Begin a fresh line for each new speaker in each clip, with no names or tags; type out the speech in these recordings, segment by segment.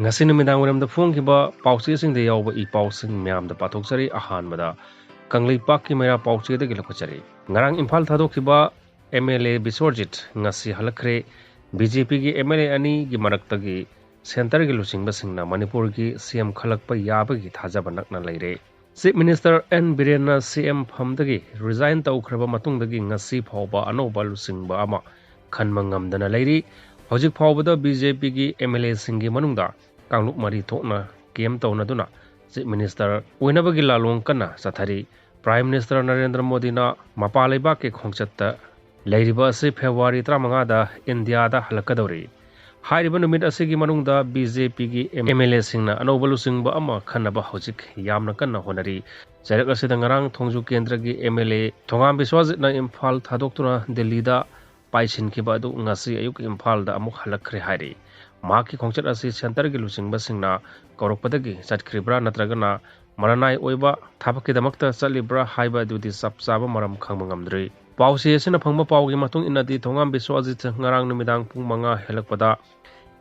ngasi numidang waram da phongkiba pauche sing de yawba I pau sing myam da pathokchari ahanbada kanglei pak ki mera pauche de gilakchari ngarang imphal thadokhiba MLA Bisorjit ngasi halakhre BJP gi MLA ani gi marakta gi center gi lusingba singna Manipur gi CM khalakpa yaba gi thajaba nakna leire Chief Minister N Birena CM phamdagi resign tawkhraba matungdagi ngasi phawba anoba lusingba ama khanma ngamdana leiri hojik phawbada BJP gi MLA singi manungda kangluk mari thokna kem tawnaduna Chief Minister oinabagi lalong kana sathari Prime Minister Narendra Modi na mapalaiba ke khongchatta leiriba ase February 35 da India da halakadori hairiba numit asigi manungda BJP gi MLA singna anobalu singba ama khanaba hojik yamna kanna honari jarak asida ngarang thongju kendra gi MLA thongam biswajit na Imphal thadoktura Delhi da paishin ki badu ngasi ayuk Imphal da amuk halakre hairi maki khongchat asi center gi lusingba singna korokpadagi chatkribra natragana maranai oiba thapaki damakta chalibra haiba dudi sapchaba maram khangmangamdri pausi asina phangma paugi matung inadi thongam biswajit ngarang numidang pung manga helakpada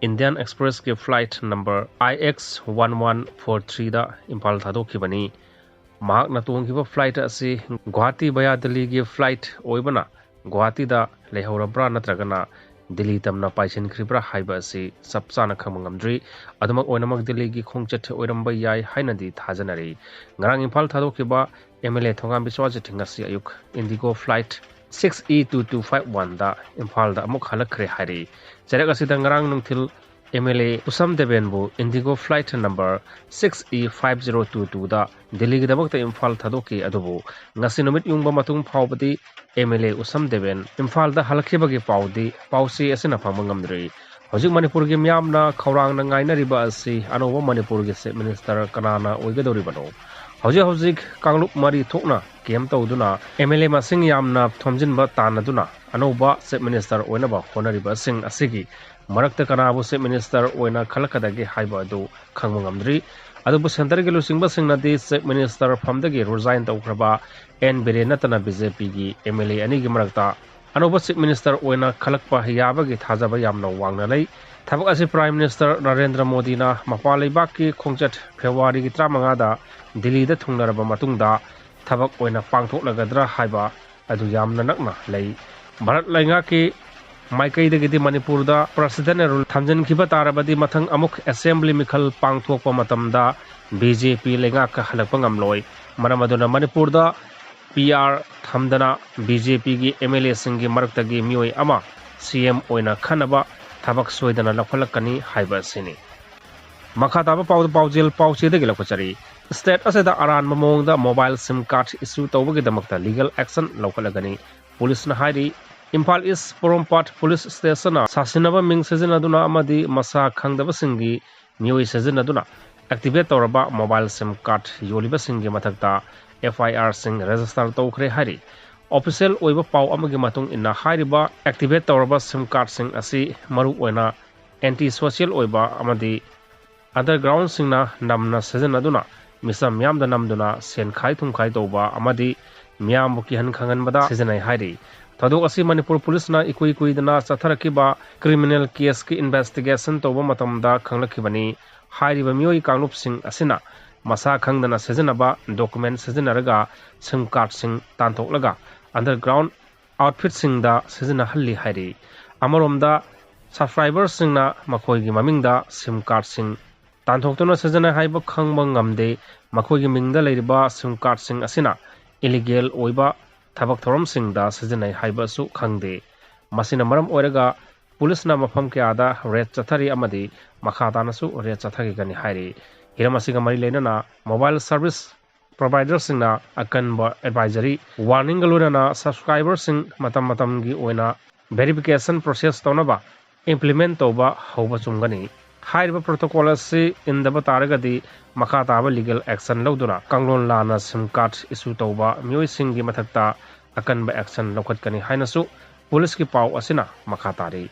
Indian Express ke flight number IX1143 da Imphal thadokibani mahak na tongkiba flight asi Guwahati via Delhi ge flight oibana Guwahati da lehorabra natragana Delhi tamna paishin kribra haiba asi sapchana khangmangamdri adumak oinamak Delhi gi khongchat oiramba yai hainadi thajanari ngarang Imphal thadokiba MLA thongam biswajit ngasi ayuk Indigo flight 6E2251 da Imphal da amuk halakhre hari jarak asida ngarang nungthil MLA Usam Debenbu Indigo flight number 6E5022 da Delhi gi damakta Imphal thadoki adubu ngasi numit yungba matung phawbadi MLA Usam Deben Imphal da halakhibagi pawdi pawsi asina phangmangamdri hojik Manipur gi myamna khawrang na ngainariba asi anoba Manipur gi Chief Minister Kanana oigadori bano hojik kangluk mari thokna kem tawduna MLA masing yamna thomjinba tanaduna anoba Chief Minister oinaba honariba sing asigi marakta kanabu Chief Minister oina khalakadagi haiba adu khangmangamdri adubu center gi lusingba singnadi Chief Minister phamdagi resign tawkhraba N Birena tana BJP gi MLA ani gi marakta anoba Chief Minister oina khalakpa yabagi thajaba yamna wangna lei thabak asi Prime Minister Narendra Modi na mapalaiba ki khongchat February gi 35 da Delhi da thungnaraba matungda thabak oina pangthoklagadra haiba adu yamna nakna lei Bharat lainga ki maikai da gidi Manipur da president rule thamjan khiba tarabadi mathang amuk assembly mikhal pangthokpa matamda BJP lainga ka halakpa ngamloi maramaduna Manipur da PR thamdana BJP gi MLA singi maraktagi mioi ama CM oina khanaba thabak soidana lakhalakani haiba sini makhataba paujel pauche de gilakchari state aseda Aranba maongda mobile sim card issue tawbagi damakta legal action lawkhalagani police na hairi Imphal is Porompat police station na sasinaba ming sejanaduna amadi masa khangdaba singi mioi sejanaduna activate tawraba mobile sim card yoliba singi mathakta FIR sing register tawkhre hari official oiba pau amagi matung inna hairiba activate tawraba sim card sing asi maru oina anti social oiba amadi underground singna namna sejanaduna misam yamda namduna sen khai thumkhai tawba amadi miyam buki han khanganbada sejanai hari Tadok asi Manipur police na ikui dana chatharakiba criminal case ki investigation toba matamda khanglakibani hairiba mioi kanglup sing asina masa khangdana sejanaba document sejanaraga sim card sing tanthoklaga underground outfit sing da sejana halli hairi amaromda subscribers sing na makhoi gi mamingda sim card sing tanthoktuna sejana haiba khangba ngamde makhoi gi mingda leiriba sim card sing asina illegal oiba thabak thoram sing da sejanai haiba su khangde masina maram oiraga police na mafam ke ada red chathari amadi makhata na su red chathagi gani hairi hiramasiga mari lena mobile service provider sing na akanba advisory warning galura na subscriber sing matam gi oina verification process tonaba implement toba hoba chungani hairiba protocol asi indaba taragadi makhata ba legal action lawduna kanglon lana sim card issue toba mioi singi mathakta akanba action lokhatkani hainasu police ki pau asina makhata ri